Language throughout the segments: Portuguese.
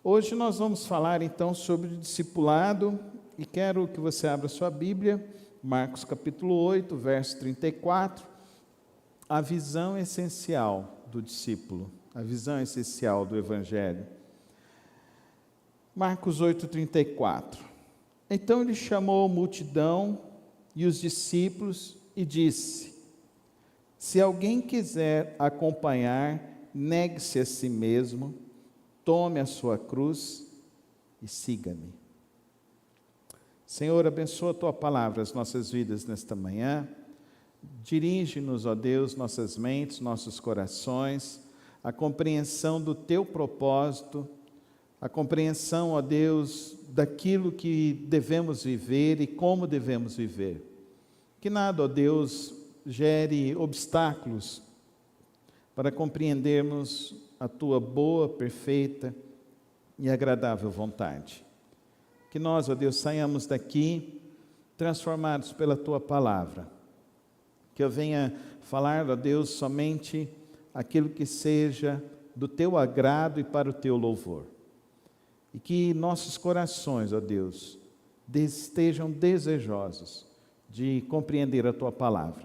Hoje nós vamos falar então sobre o discipulado e quero que você abra sua Bíblia, Marcos capítulo 8, verso 34, a visão essencial do discípulo, a visão essencial do Evangelho. Marcos 8, 34. Então ele chamou a multidão e os discípulos e disse: se alguém quiser acompanhar, negue-se a si mesmo, tome a sua cruz e siga-me. Senhor, abençoa a Tua palavra, as nossas vidas nesta manhã. Dirige-nos, ó Deus, nossas mentes, nossos corações, a compreensão do Teu propósito, a compreensão, ó Deus, daquilo que devemos viver e como devemos viver. Que nada, ó Deus, gere obstáculos para compreendermos a Tua boa, perfeita e agradável vontade. Que nós, ó Deus, saiamos daqui transformados pela Tua palavra. Que eu venha falar, ó Deus, somente aquilo que seja do Teu agrado e para o Teu louvor. E que nossos corações, ó Deus, estejam desejosos de compreender a Tua palavra.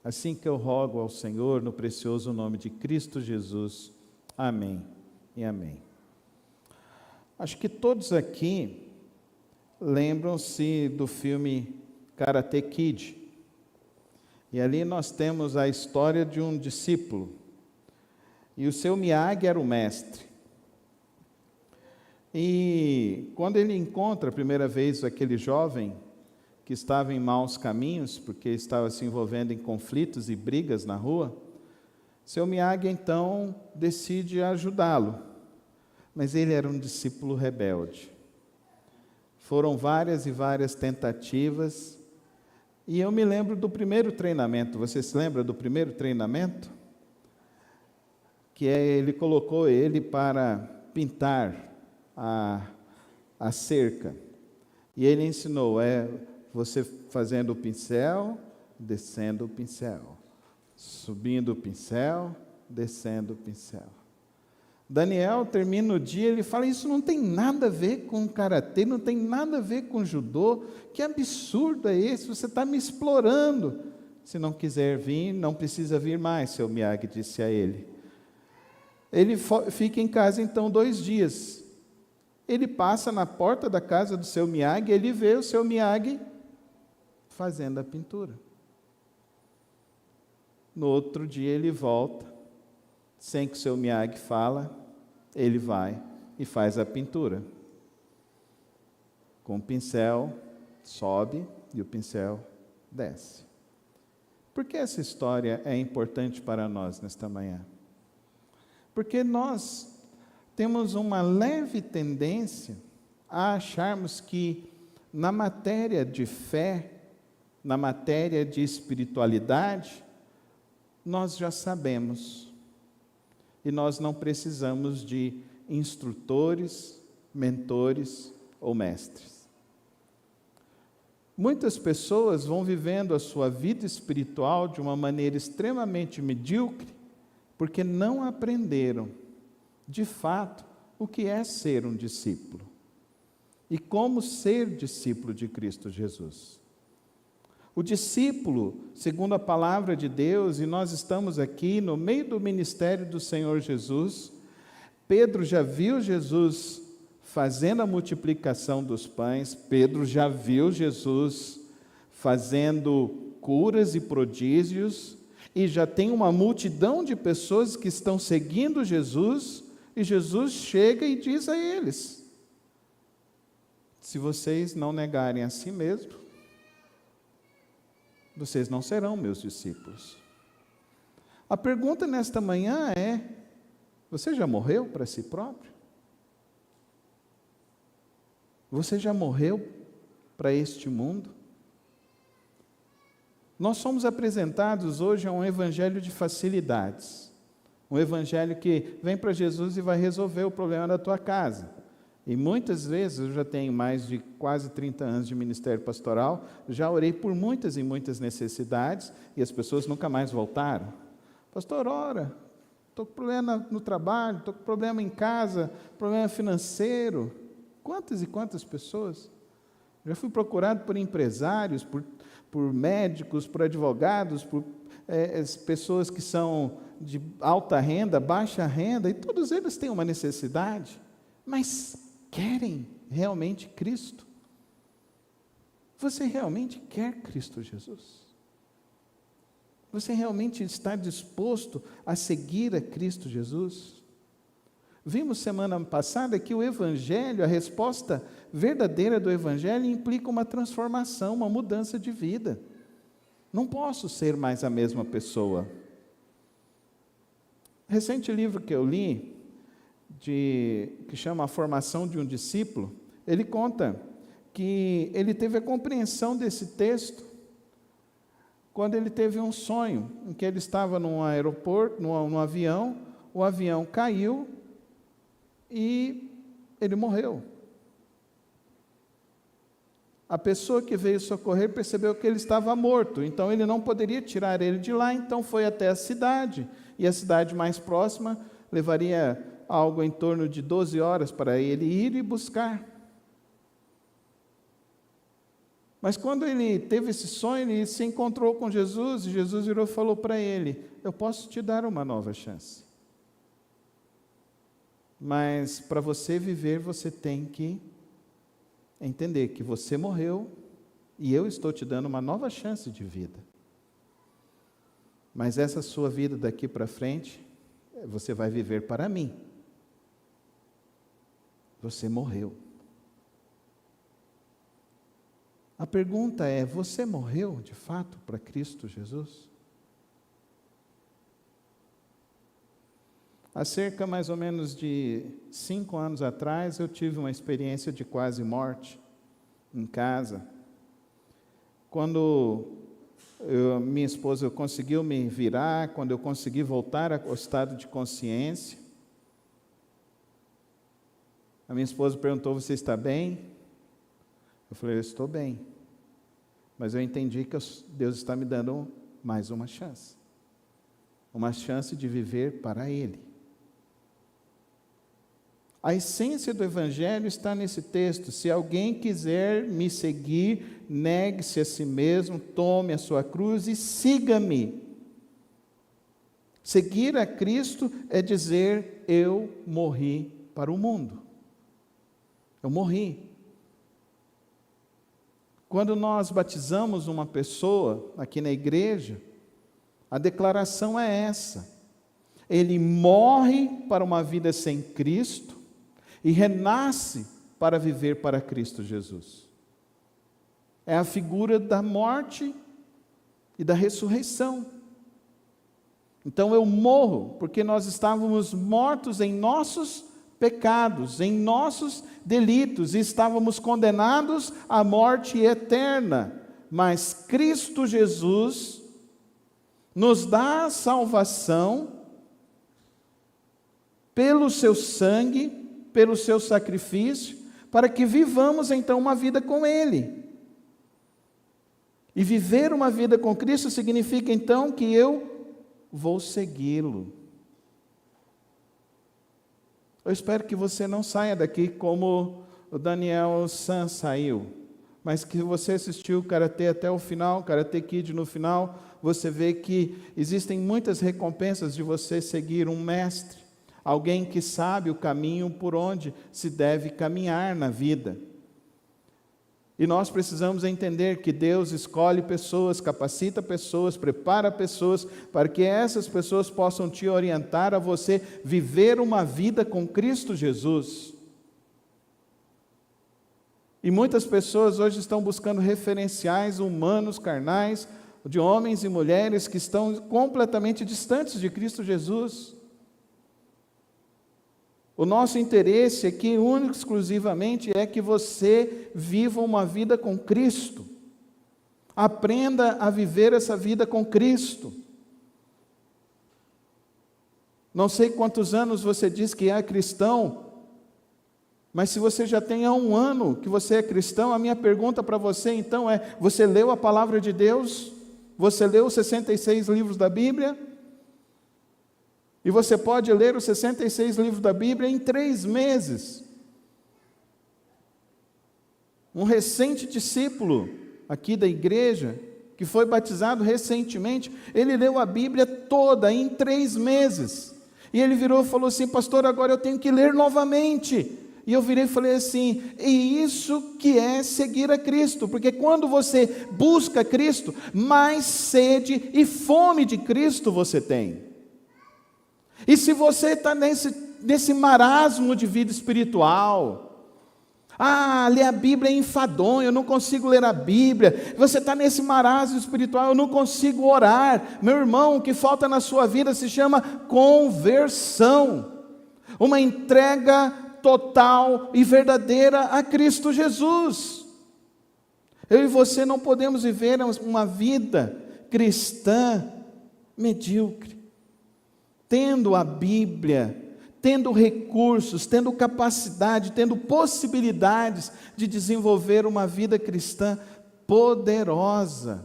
Assim que eu rogo ao Senhor, no precioso nome de Cristo Jesus. Amém e amém. Acho que todos aqui lembram-se do filme Karate Kid. E ali nós temos a história de um discípulo. E o seu Miyagi era o mestre. E quando ele encontra a primeira vez aquele jovem que estava em maus caminhos, porque estava se envolvendo em conflitos e brigas na rua, seu Miyagi então decide ajudá-lo, mas ele era um discípulo rebelde. Foram várias e várias tentativas, e eu me lembro do primeiro treinamento. Você se lembra do primeiro treinamento? Que ele colocou ele para pintar a cerca, e ele ensinou, você fazendo o pincel, descendo o pincel, subindo o pincel, descendo o pincel. Daniel termina o dia, ele fala: isso não tem nada a ver com karatê, não tem nada a ver com judô, que absurdo é esse? Você está me explorando. Se não quiser vir, não precisa vir mais, seu Miyagi disse a ele. Ele fica em casa então 2 dias. Ele passa na porta da casa do seu Miyagi, ele vê o seu Miyagi fazendo a pintura. No outro dia ele volta, sem que o seu Miyagi fala, ele vai e faz a pintura. Com o pincel, sobe e o pincel desce. Por que essa história é importante para nós nesta manhã? Porque nós temos uma leve tendência a acharmos que na matéria de fé, na matéria de espiritualidade, nós já sabemos. E nós não precisamos de instrutores, mentores ou mestres. Muitas pessoas vão vivendo a sua vida espiritual de uma maneira extremamente medíocre, porque não aprenderam, de fato, o que é ser um discípulo. E como ser discípulo de Cristo Jesus. O discípulo, segundo a palavra de Deus, e nós estamos aqui no meio do ministério do Senhor Jesus, Pedro já viu Jesus fazendo a multiplicação dos pães, Pedro já viu Jesus fazendo curas e prodígios, e já tem uma multidão de pessoas que estão seguindo Jesus, e Jesus chega e diz a eles: se vocês não negarem a si mesmos, vocês não serão meus discípulos. A pergunta nesta manhã é: você já morreu para si próprio? Você já morreu para este mundo? Nós somos apresentados hoje a um evangelho de facilidades. Um evangelho que vem para Jesus e vai resolver o problema da tua casa. E muitas vezes, eu já tenho mais de quase 30 anos de ministério pastoral, já orei por muitas e muitas necessidades, e as pessoas nunca mais voltaram. Pastor, ora, estou com problema no trabalho, estou com problema em casa, problema financeiro. Quantas e quantas pessoas? Já fui procurado por empresários, por médicos, por advogados, por pessoas que são de alta renda, baixa renda, e todos eles têm uma necessidade, mas querem realmente Cristo? Você realmente quer Cristo Jesus? Você realmente está disposto a seguir a Cristo Jesus? Vimos semana passada que o Evangelho, a resposta verdadeira do Evangelho implica uma transformação, uma mudança de vida. Não posso ser mais a mesma pessoa. Recente livro que eu li, que chama A Formação de um Discípulo, ele conta que ele teve a compreensão desse texto quando ele teve um sonho, em que ele estava num aeroporto, num avião, o avião caiu e ele morreu. A pessoa que veio socorrer percebeu que ele estava morto, então ele não poderia tirar ele de lá, então foi até a cidade, e a cidade mais próxima levaria algo em torno de 12 horas para ele ir e buscar. Mas quando ele teve esse sonho, ele se encontrou com Jesus, e Jesus virou e falou para ele: eu posso te dar uma nova chance. Mas para você viver, você tem que entender que você morreu, e eu estou te dando uma nova chance de vida. Mas essa sua vida daqui para frente, você vai viver para mim. Você morreu. A pergunta é: você morreu de fato para Cristo Jesus? Há cerca mais ou menos de 5 anos atrás, eu tive uma experiência de quase morte em casa. Quando minha esposa conseguiu me virar, quando eu consegui voltar ao estado de consciência, a minha esposa perguntou: você está bem? Eu falei: eu estou bem, mas eu entendi que Deus está me dando mais uma chance de viver para Ele. A essência do Evangelho está nesse texto: se alguém quiser me seguir, negue-se a si mesmo, tome a sua cruz e siga-me. Seguir a Cristo é dizer: eu morri para o mundo. Eu morri. Quando nós batizamos uma pessoa aqui na igreja, a declaração é essa: ele morre para uma vida sem Cristo e renasce para viver para Cristo Jesus. É a figura da morte e da ressurreição. Então eu morro porque nós estávamos mortos em nossos pecados, em nossos delitos, e estávamos condenados à morte eterna. Mas Cristo Jesus nos dá a salvação pelo seu sangue, pelo seu sacrifício, para que vivamos então uma vida com Ele. E viver uma vida com Cristo significa então que eu vou segui-lo. Eu espero que você não saia daqui como o Daniel San saiu, mas que você assistiu o Karatê até o final, Karate Kid no final, você vê que existem muitas recompensas de você seguir um mestre, alguém que sabe o caminho por onde se deve caminhar na vida. E nós precisamos entender que Deus escolhe pessoas, capacita pessoas, prepara pessoas, para que essas pessoas possam te orientar a você viver uma vida com Cristo Jesus. E muitas pessoas hoje estão buscando referenciais humanos, carnais, de homens e mulheres que estão completamente distantes de Cristo Jesus. O nosso interesse aqui, único e exclusivamente, é que você viva uma vida com Cristo. Aprenda a viver essa vida com Cristo. Não sei quantos anos você diz que é cristão, mas se você já tem há 1 ano que você é cristão, a minha pergunta para você então é: você leu a palavra de Deus? Você leu os 66 livros da Bíblia? E você pode ler os 66 livros da Bíblia em 3 meses. Um recente discípulo aqui da igreja, que foi batizado recentemente, ele leu a Bíblia toda em 3 meses. E ele virou e falou assim: pastor, agora eu tenho que ler novamente. E eu virei e falei assim: e isso que é seguir a Cristo, porque quando você busca Cristo, mais sede e fome de Cristo você tem. E se você está nesse marasmo de vida espiritual, ler a Bíblia é enfadonho, eu não consigo ler a Bíblia. Você está nesse marasmo espiritual, eu não consigo orar. Meu irmão, o que falta na sua vida se chama conversão. Uma entrega total e verdadeira a Cristo Jesus. Eu e você não podemos viver uma vida cristã medíocre. Tendo a Bíblia, tendo recursos, tendo capacidade, tendo possibilidades de desenvolver uma vida cristã poderosa,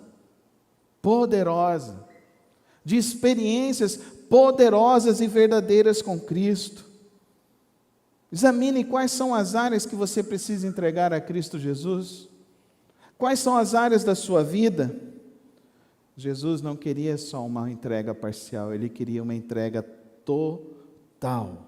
de experiências poderosas e verdadeiras com Cristo. Examine quais são as áreas que você precisa entregar a Cristo Jesus. Quais são as áreas da sua vida? Jesus não queria só uma entrega parcial, Ele queria uma entrega total.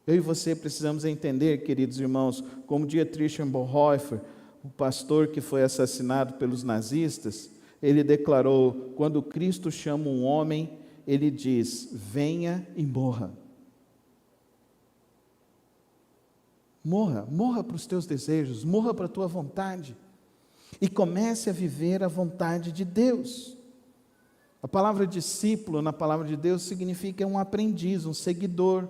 Eu e você precisamos entender, queridos irmãos, como Dietrich Bonhoeffer, o pastor que foi assassinado pelos nazistas, ele declarou: quando Cristo chama um homem, Ele diz: venha e morra. Morra para os teus desejos, morra para a tua vontade. E comece a viver a vontade de Deus. A palavra discípulo, na palavra de Deus, significa um aprendiz, um seguidor,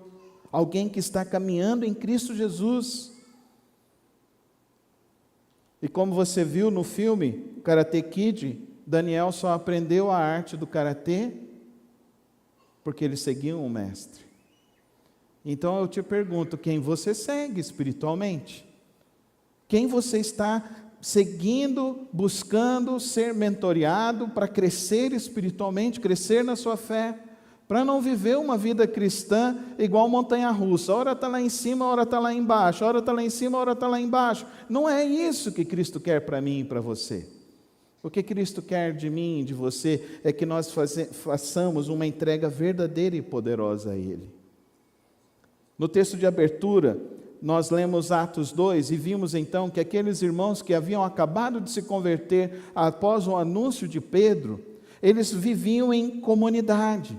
alguém que está caminhando em Cristo Jesus. E como você viu no filme Karate Kid, Daniel só aprendeu a arte do karatê porque ele seguia um mestre. Então eu te pergunto, quem você segue espiritualmente? Quem você está seguindo, buscando ser mentoreado para crescer espiritualmente, crescer na sua fé, para não viver uma vida cristã igual montanha-russa, ora está lá em cima, ora está lá embaixo, ora está lá em cima, ora está lá embaixo. Não é isso que Cristo quer para mim e para você. O que Cristo quer de mim e de você é que nós façamos uma entrega verdadeira e poderosa a Ele. No texto de abertura, nós lemos Atos 2 e vimos então que aqueles irmãos que haviam acabado de se converter após o anúncio de Pedro, eles viviam em comunidade.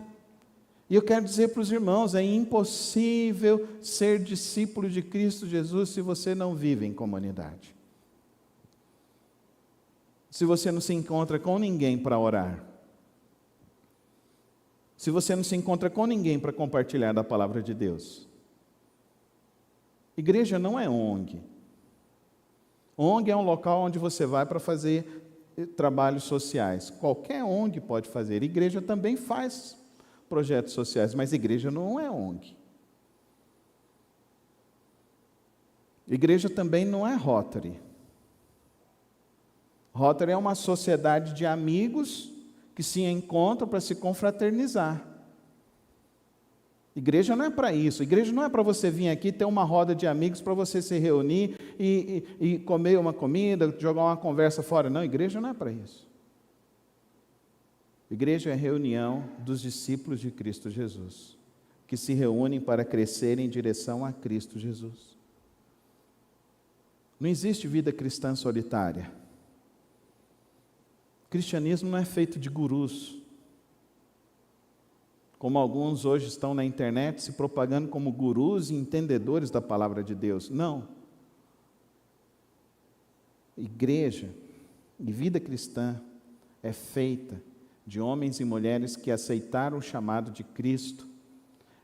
E eu quero dizer para os irmãos, é impossível ser discípulo de Cristo Jesus se você não vive em comunidade. Se você não se encontra com ninguém para orar, se você não se encontra com ninguém para compartilhar da palavra de Deus. Igreja não é ONG. ONG é um local onde você vai para fazer trabalhos sociais. Qualquer ONG pode fazer. Igreja também faz projetos sociais, mas igreja não é ONG. Igreja também não é Rotary. Rotary é uma sociedade de amigos que se encontram para se confraternizar. Igreja não é para isso. Igreja não é para você vir aqui ter uma roda de amigos para você se reunir e comer uma comida, jogar uma conversa fora. Não, igreja não é para isso. Igreja é a reunião dos discípulos de Cristo Jesus, que se reúnem para crescer em direção a Cristo Jesus. Não existe vida cristã solitária. O cristianismo não é feito de gurus, como alguns hoje estão na internet se propagando como gurus e entendedores da palavra de Deus. Não. Igreja e vida cristã é feita de homens e mulheres que aceitaram o chamado de Cristo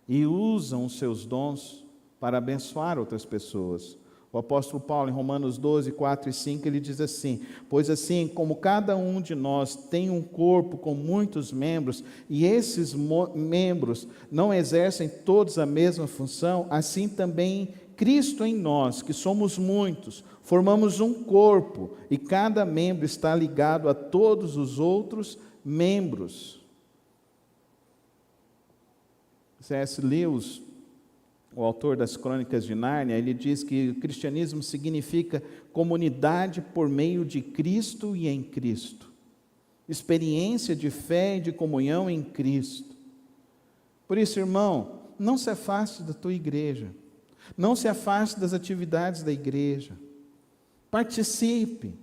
e usam os seus dons para abençoar outras pessoas. O apóstolo Paulo, em Romanos 12, 4 e 5, ele diz assim: pois assim como cada um de nós tem um corpo com muitos membros, e esses membros não exercem todos a mesma função, assim também Cristo em nós, que somos muitos, formamos um corpo, e cada membro está ligado a todos os outros membros. C.S. Lewis, o autor das Crônicas de Nárnia, ele diz que o cristianismo significa comunidade por meio de Cristo e em Cristo. Experiência de fé e de comunhão em Cristo. Por isso, irmão, não se afaste da tua igreja. Não se afaste das atividades da igreja. Participe.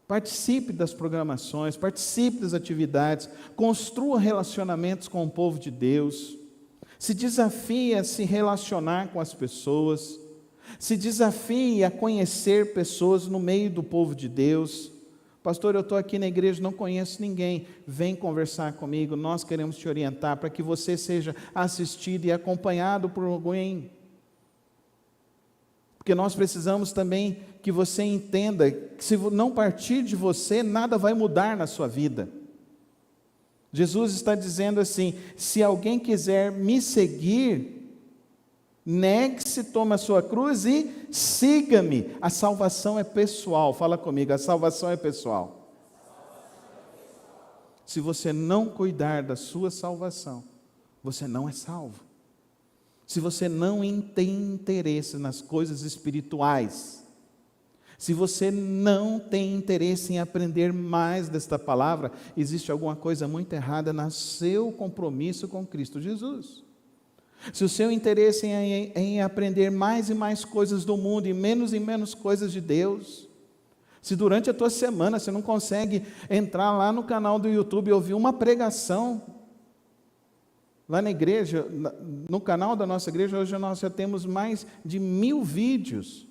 Participe das programações, participe das atividades, construa relacionamentos com o povo de Deus, se desafie a se relacionar com as pessoas, se desafie a conhecer pessoas no meio do povo de Deus. Pastor, eu estou aqui na igreja, não conheço ninguém, vem conversar comigo, nós queremos te orientar para que você seja assistido e acompanhado por alguém. Porque nós precisamos também que você entenda que se não partir de você, nada vai mudar na sua vida. Jesus está dizendo assim: se alguém quiser me seguir, negue-se, tome a sua cruz e siga-me. A salvação é pessoal. Fala comigo, a salvação é pessoal. Se você não cuidar da sua salvação, você não é salvo. Se você não tem interesse nas coisas espirituais, se você não tem interesse em aprender mais desta palavra, existe alguma coisa muito errada no seu compromisso com Cristo Jesus. Se o seu interesse é em aprender mais e mais coisas do mundo e menos coisas de Deus, se durante a tua semana você não consegue entrar lá no canal do YouTube e ouvir uma pregação, lá na igreja, no canal da nossa igreja, hoje nós já temos mais de 1000 vídeos.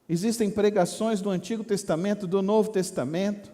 Existem pregações do Antigo Testamento, do Novo Testamento.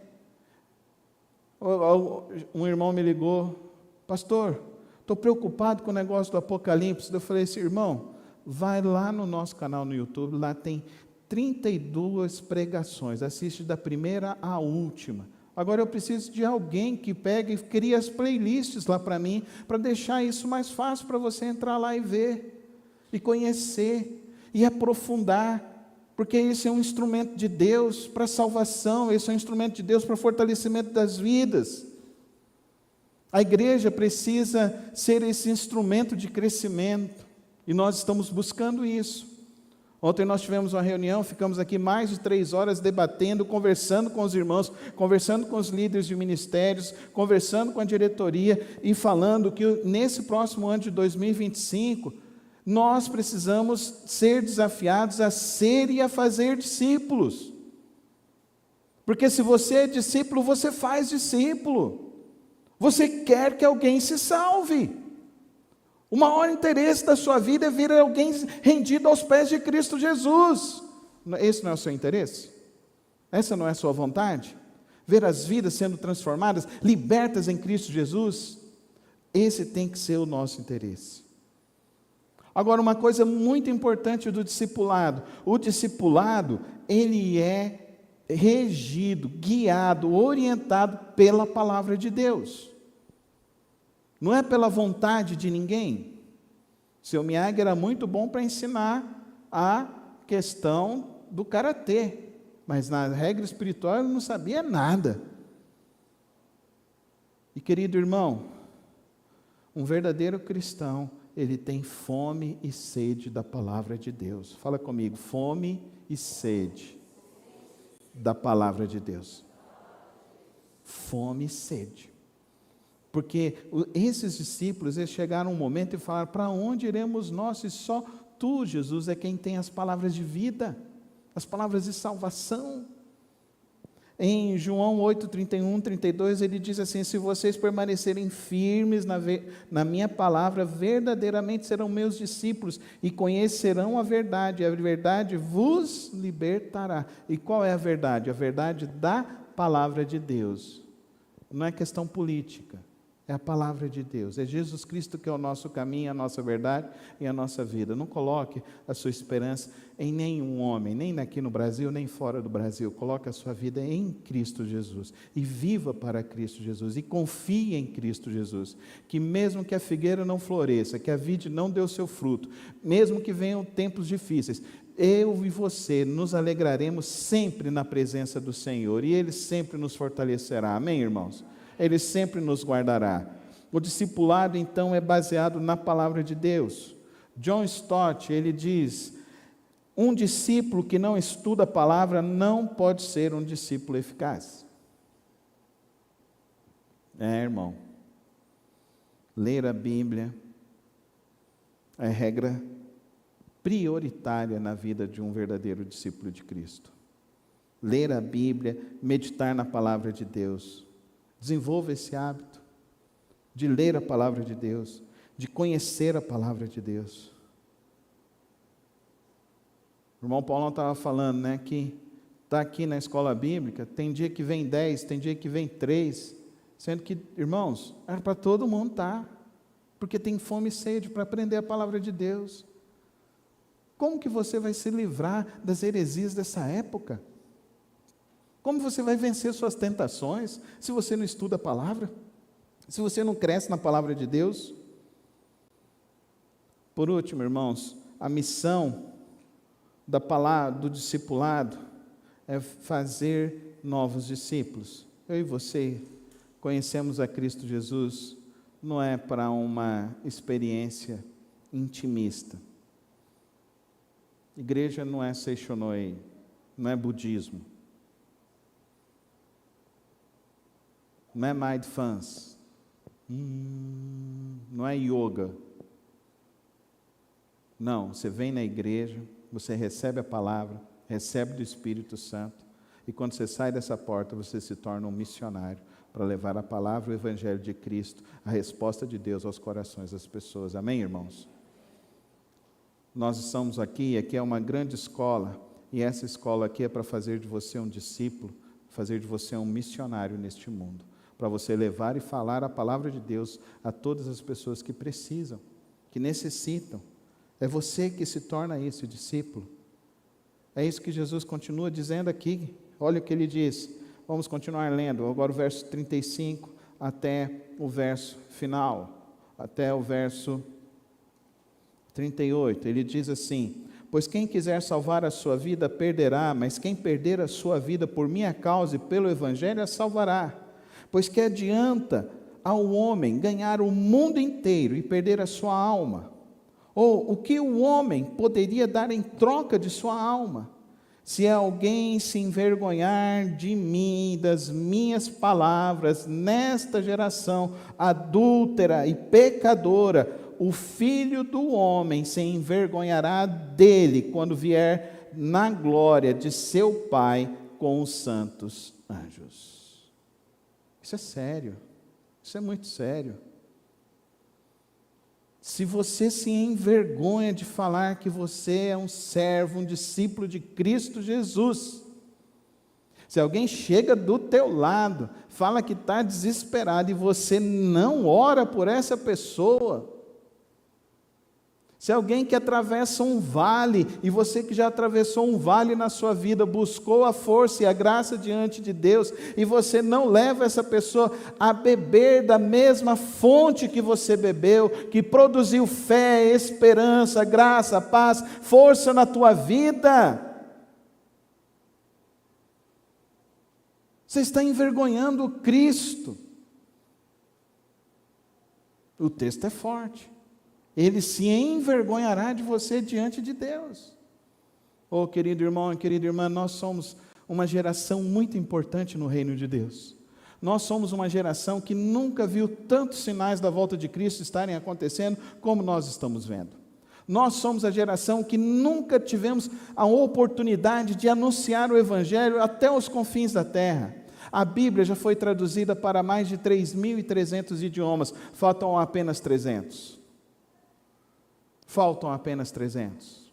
Um irmão me ligou: pastor, estou preocupado com o negócio do Apocalipse. Eu falei assim: irmão, vai lá no nosso canal no YouTube, lá tem 32 pregações, assiste da primeira à última. Agora eu preciso de alguém que pegue e crie as playlists lá para mim, para deixar isso mais fácil para você entrar lá e ver, e conhecer, e aprofundar, porque esse é um instrumento de Deus para salvação, esse é um instrumento de Deus para fortalecimento das vidas. A igreja precisa ser esse instrumento de crescimento, e nós estamos buscando isso. Ontem nós tivemos uma reunião, ficamos aqui mais de 3 horas debatendo, conversando com os irmãos, conversando com os líderes de ministérios, conversando com a diretoria e falando que nesse próximo ano de 2025, nós precisamos ser desafiados a ser e a fazer discípulos. Porque se você é discípulo, você faz discípulo. Você quer que alguém se salve. O maior interesse da sua vida é ver alguém rendido aos pés de Cristo Jesus. Esse não é o seu interesse? Essa não é a sua vontade? Ver as vidas sendo transformadas, libertas em Cristo Jesus? Esse tem que ser o nosso interesse. Agora, uma coisa muito importante do discipulado. O discipulado, ele é regido, guiado, orientado pela palavra de Deus. Não é pela vontade de ninguém. Seu Miyagi era muito bom para ensinar a questão do karatê, mas na regra espiritual ele não sabia nada. E querido irmão, um verdadeiro cristão, ele tem fome e sede da palavra de Deus. Fala comigo, fome e sede da palavra de Deus. Fome e sede. Porque esses discípulos, eles chegaram um momento e falaram: para onde iremos nós, se só tu, Jesus, é quem tem as palavras de vida, as palavras de salvação. Em João 8, 31, 32, ele diz assim: se vocês permanecerem firmes na minha palavra, verdadeiramente serão meus discípulos, e conhecerão a verdade vos libertará. E qual é a verdade? A verdade da palavra de Deus. Não é questão política. É a palavra de Deus, é Jesus Cristo que é o nosso caminho, a nossa verdade e a nossa vida. Não coloque a sua esperança em nenhum homem, nem aqui no Brasil, nem fora do Brasil. Coloque a sua vida em Cristo Jesus e viva para Cristo Jesus e confie em Cristo Jesus. Que mesmo que a figueira não floresça, que a vide não dê o seu fruto, mesmo que venham tempos difíceis, eu e você nos alegraremos sempre na presença do Senhor e Ele sempre nos fortalecerá. Amém, irmãos? Ele sempre nos guardará. O discipulado, então, é baseado na palavra de Deus. John Stott, ele diz: um discípulo que não estuda a palavra não pode ser um discípulo eficaz. Irmão, ler a Bíblia é regra prioritária na vida de um verdadeiro discípulo de Cristo. Ler a Bíblia, meditar na palavra de Deus. Desenvolva esse hábito de ler a palavra de Deus, de conhecer a palavra de Deus. O irmão Paulo estava falando, né, que está aqui na escola bíblica, tem dia que vem 10, tem dia que vem 3, sendo que, irmãos, era para todo mundo estar, porque tem fome e sede para aprender a palavra de Deus. Como que você vai se livrar das heresias dessa época? Como você vai vencer suas tentações se você não estuda a palavra? Se você não cresce na palavra de Deus? Por último, irmãos, a missão da palavra, do discipulado, é fazer novos discípulos. Eu e você conhecemos a Cristo Jesus, não é para uma experiência intimista. Igreja não é Seishonoi, não é budismo, não é mindfulness, não é yoga. Não, você vem na igreja, você recebe a palavra, recebe do Espírito Santo, e quando você sai dessa porta, você se torna um missionário para levar a palavra, o Evangelho de Cristo, a resposta de Deus aos corações das pessoas. Amém, irmãos? Nós estamos aqui é uma grande escola, e essa escola aqui é para fazer de você um discípulo, fazer de você um missionário neste mundo, para você levar e falar a palavra de Deus a todas as pessoas que precisam, que necessitam. É você que se torna esse discípulo. É isso que Jesus continua dizendo aqui. Olha o que ele diz. Vamos continuar lendo. Agora o verso 35 até o verso final. Até o verso 38. Ele diz assim: pois quem quiser salvar a sua vida, perderá. Mas quem perder a sua vida por minha causa e pelo Evangelho, a salvará. Pois que adianta ao homem ganhar o mundo inteiro e perder a sua alma? Ou o que o homem poderia dar em troca de sua alma? Se alguém se envergonhar de mim, das minhas palavras, nesta geração adúltera e pecadora, o Filho do homem se envergonhará dele quando vier na glória de seu Pai com os santos anjos. Isso é sério, isso é muito sério. Se você se envergonha de falar que você é um servo, um discípulo de Cristo Jesus, se alguém chega do teu lado, fala que está desesperado e você não ora por essa pessoa, se alguém que atravessa um vale, e você que já atravessou um vale na sua vida, buscou a força e a graça diante de Deus, e você não leva essa pessoa a beber da mesma fonte que você bebeu, que produziu fé, esperança, graça, paz, força na tua vida, você está envergonhando Cristo. O texto é forte. Ele se envergonhará de você diante de Deus. Oh, querido irmão e querida irmã, nós somos uma geração muito importante no reino de Deus. Nós somos uma geração que nunca viu tantos sinais da volta de Cristo estarem acontecendo como nós estamos vendo. Nós somos a geração que nunca tivemos a oportunidade de anunciar o Evangelho até os confins da terra. A Bíblia já foi traduzida para mais de 3.300 idiomas, faltam apenas 300. Faltam apenas 300.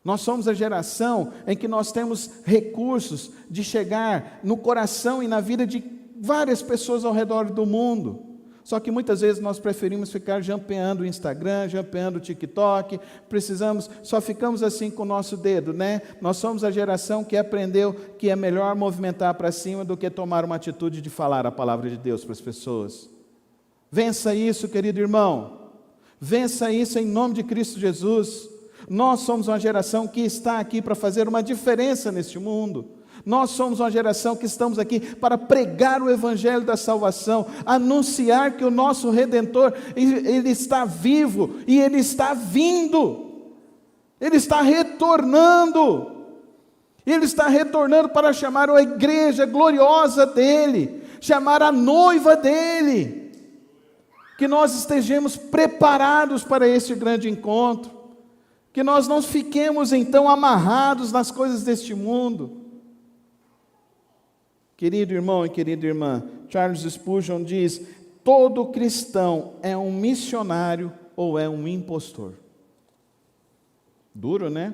Nós somos a geração em que nós temos recursos de chegar no coração e na vida de várias pessoas ao redor do mundo. Só que muitas vezes nós preferimos ficar jampeando o Instagram, jampeando o TikTok, só ficamos assim com o nosso dedo, né? Nós somos a geração que aprendeu que é melhor movimentar para cima do que tomar uma atitude de falar a palavra de Deus para as pessoas. Vença isso, querido irmão. Vença isso em nome de Cristo Jesus. Nós somos uma geração que está aqui para fazer uma diferença neste mundo. Nós somos uma geração que estamos aqui para pregar o evangelho da salvação, anunciar que o nosso Redentor, Ele está vivo e Ele está vindo, Ele está retornando. Ele está retornando para chamar a igreja gloriosa dEle, chamar a noiva dEle. Que nós estejamos preparados para este grande encontro, que nós não fiquemos então amarrados nas coisas deste mundo. Querido irmão e querida irmã, Charles Spurgeon diz: todo cristão é um missionário ou é um impostor. Duro, né?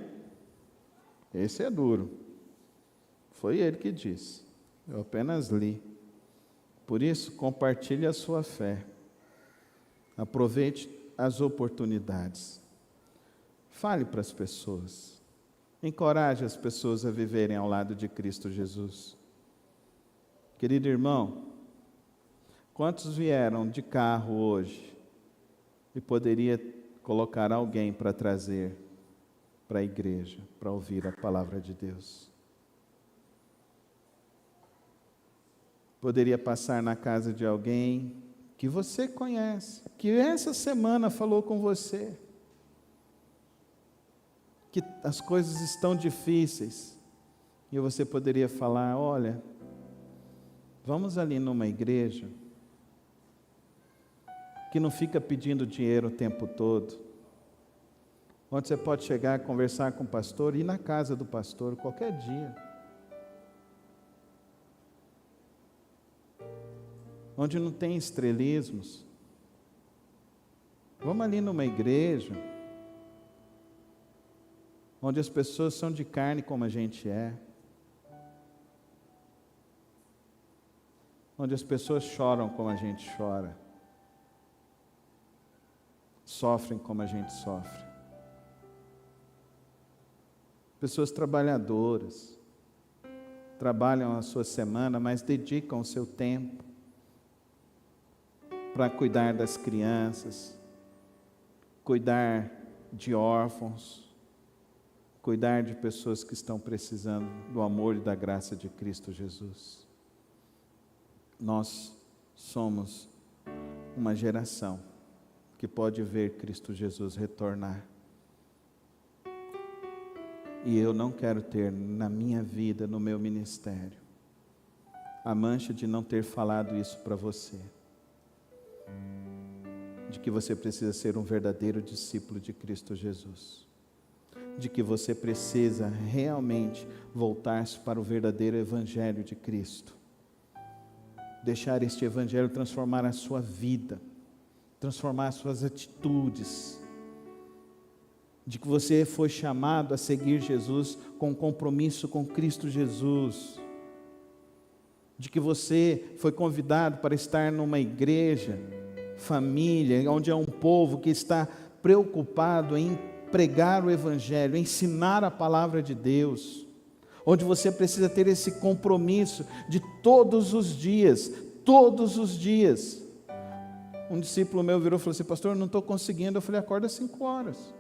Esse é duro. Foi ele que disse, eu apenas li. Por isso, compartilhe a sua fé. Aproveite as oportunidades. Fale para as pessoas. Encoraje as pessoas a viverem ao lado de Cristo Jesus. Querido irmão, quantos vieram de carro hoje e poderia colocar alguém para trazer para a igreja, para ouvir a palavra de Deus? Poderia passar na casa de alguém que você conhece, que essa semana falou com você, que as coisas estão difíceis, e você poderia falar: olha, vamos ali numa igreja que não fica pedindo dinheiro o tempo todo, onde você pode chegar, conversar com o pastor, ir na casa do pastor qualquer dia, onde não tem estrelismos. Vamos ali numa igreja onde as pessoas são de carne como a gente é, onde as pessoas choram como a gente chora, sofrem como a gente sofre. Pessoas trabalhadoras, trabalham a sua semana, mas dedicam o seu tempo para cuidar das crianças, cuidar de órfãos, cuidar de pessoas que estão precisando do amor e da graça de Cristo Jesus. Nós somos uma geração que pode ver Cristo Jesus retornar. E eu não quero ter na minha vida, no meu ministério, a mancha de não ter falado isso para você, de que você precisa ser um verdadeiro discípulo de Cristo Jesus, de que você precisa realmente voltar-se para o verdadeiro evangelho de Cristo, deixar este evangelho transformar a sua vida, transformar as suas atitudes, de que você foi chamado a seguir Jesus com compromisso com Cristo Jesus, de que você foi convidado para estar numa igreja, família, onde é um povo que está preocupado em pregar o evangelho, ensinar a palavra de Deus, onde você precisa ter esse compromisso de todos os dias. Um discípulo meu virou e falou assim: pastor, eu não estou conseguindo. Eu falei: acorda 5 horas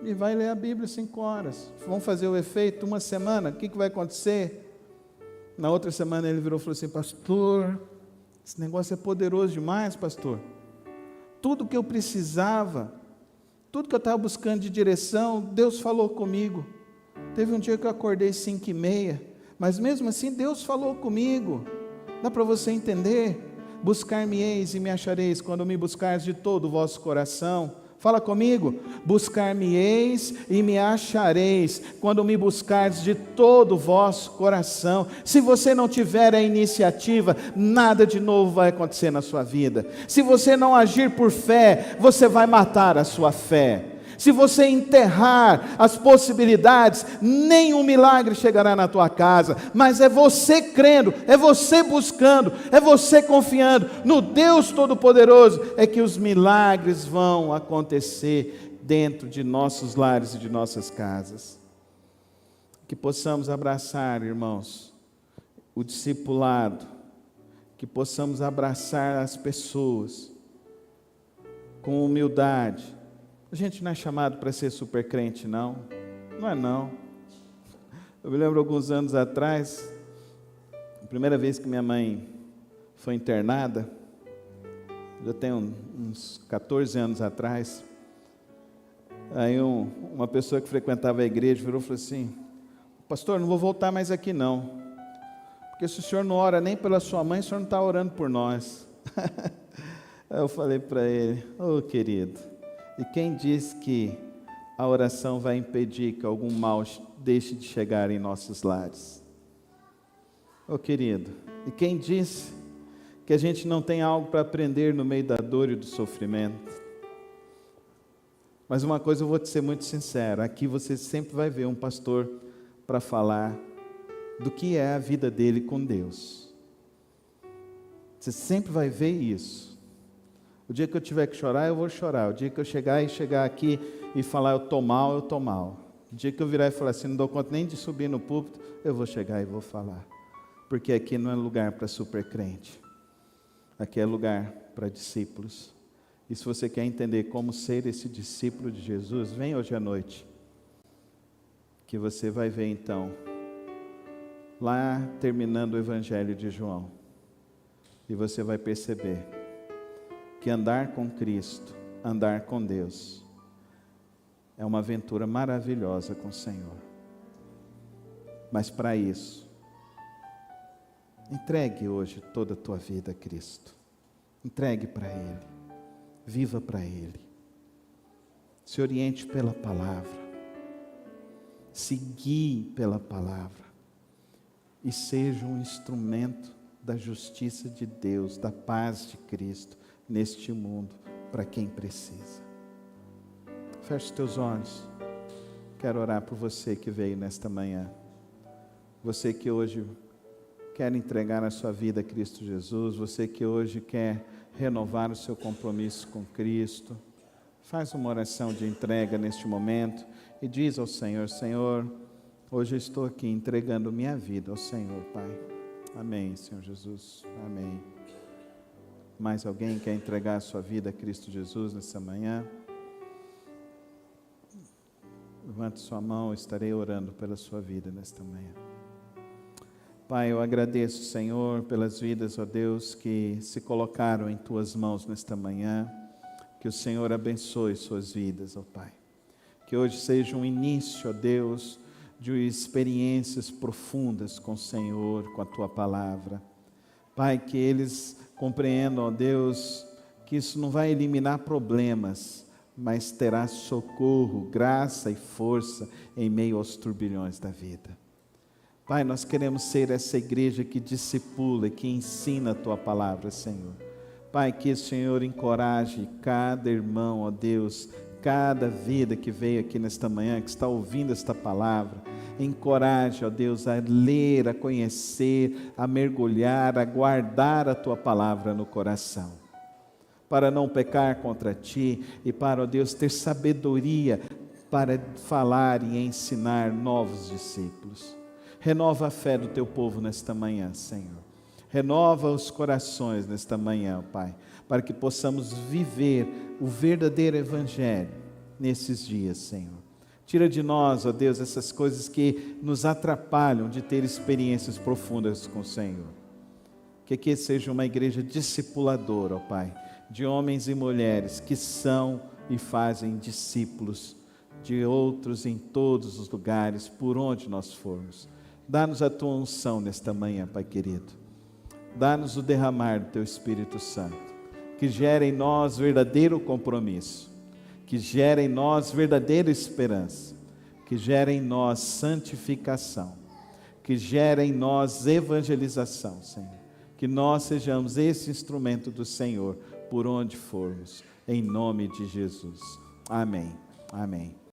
e vai ler a Bíblia 5 horas. Vamos fazer o efeito uma semana, o que vai acontecer? Na outra semana ele virou e falou assim: pastor, esse negócio é poderoso demais, pastor. Tudo que eu precisava, tudo que eu estava buscando de direção, Deus falou comigo. Teve um dia que eu acordei 5h30, mas mesmo assim Deus falou comigo. Dá para você entender? Buscar-me-eis e me achareis, quando me buscares de todo o vosso coração. Fala comigo: buscar-me-eis e me achareis, quando me buscares de todo o vosso coração. Se você não tiver a iniciativa, nada de novo vai acontecer na sua vida. Se você não agir por fé, você vai matar a sua fé. Se você enterrar as possibilidades, nenhum milagre chegará na tua casa, mas é você crendo, é você buscando, é você confiando no Deus Todo-Poderoso, é que os milagres vão acontecer dentro de nossos lares e de nossas casas. Que possamos abraçar, irmãos, o discipulado, que possamos abraçar as pessoas com humildade. A gente não é chamado para ser super crente, não. Não é não. Eu me lembro alguns anos atrás, a primeira vez que minha mãe foi internada, já tem uns 14 anos atrás, aí uma pessoa que frequentava a igreja virou e falou assim: pastor, não vou voltar mais aqui não, porque se o senhor não ora nem pela sua mãe, o senhor não está orando por nós. Aí eu falei para ele: ô querido, e quem diz que a oração vai impedir que algum mal deixe de chegar em nossos lares? Ô querido, e quem disse que a gente não tem algo para aprender no meio da dor e do sofrimento? Mas uma coisa eu vou te ser muito sincero, aqui você sempre vai ver um pastor para falar do que é a vida dele com Deus. Você sempre vai ver isso. O dia que eu tiver que chorar, eu vou chorar. O dia que eu chegar aqui e falar eu estou mal, eu estou mal. O dia que eu virar e falar assim, não dou conta nem de subir no púlpito, eu vou chegar e vou falar. Porque aqui não é lugar para super crente. Aqui é lugar para discípulos. E se você quer entender como ser esse discípulo de Jesus, vem hoje à noite, que você vai ver então, lá terminando o Evangelho de João, e você vai perceber que andar com Cristo, andar com Deus, é uma aventura maravilhosa com o Senhor. Mas para isso, entregue hoje toda a tua vida a Cristo. Entregue para Ele. Viva para Ele. Se oriente pela palavra. Se guie pela palavra. E seja um instrumento da justiça de Deus, da paz de Cristo neste mundo, para quem precisa. Feche os teus olhos. Quero orar por você que veio nesta manhã. Você que hoje quer entregar a sua vida a Cristo Jesus, você que hoje quer renovar o seu compromisso com Cristo, faz uma oração de entrega neste momento e diz ao Senhor: Senhor, hoje eu estou aqui entregando minha vida ao Senhor, Pai. Amém, Senhor Jesus. Amém. Mais alguém quer entregar a sua vida a Cristo Jesus nessa manhã? Levante sua mão, eu estarei orando pela sua vida nesta manhã. Pai, eu agradeço, Senhor, pelas vidas, ó Deus, que se colocaram em Tuas mãos nesta manhã. Que o Senhor abençoe suas vidas, ó Pai. Que hoje seja um início, ó Deus, de experiências profundas com o Senhor, com a Tua palavra. Pai, que eles compreendam, ó Deus, que isso não vai eliminar problemas, mas terá socorro, graça e força em meio aos turbilhões da vida. Pai, nós queremos ser essa igreja que discipula e que ensina a Tua palavra, Senhor. Pai, que o Senhor encoraje cada irmão, ó Deus, cada vida que veio aqui nesta manhã, que está ouvindo esta palavra, encoraje, ó Deus, a ler, a conhecer, a mergulhar, a guardar a Tua palavra no coração, para não pecar contra Ti e para, ó Deus, ter sabedoria para falar e ensinar novos discípulos. Renova a fé do Teu povo nesta manhã, Senhor. Renova os corações nesta manhã, Pai, para que possamos viver o verdadeiro Evangelho nesses dias, Senhor. Tira de nós, ó Deus, essas coisas que nos atrapalham de ter experiências profundas com o Senhor. Que aqui seja uma igreja discipuladora, ó Pai, de homens e mulheres que são e fazem discípulos de outros em todos os lugares, por onde nós formos. Dá-nos a Tua unção nesta manhã, Pai querido. Dá-nos o derramar do Teu Espírito Santo, que gera em nós verdadeiro compromisso, que gera em nós verdadeira esperança, que gera em nós santificação, que gera em nós evangelização, Senhor. Que nós sejamos esse instrumento do Senhor, por onde formos, em nome de Jesus. Amém. Amém.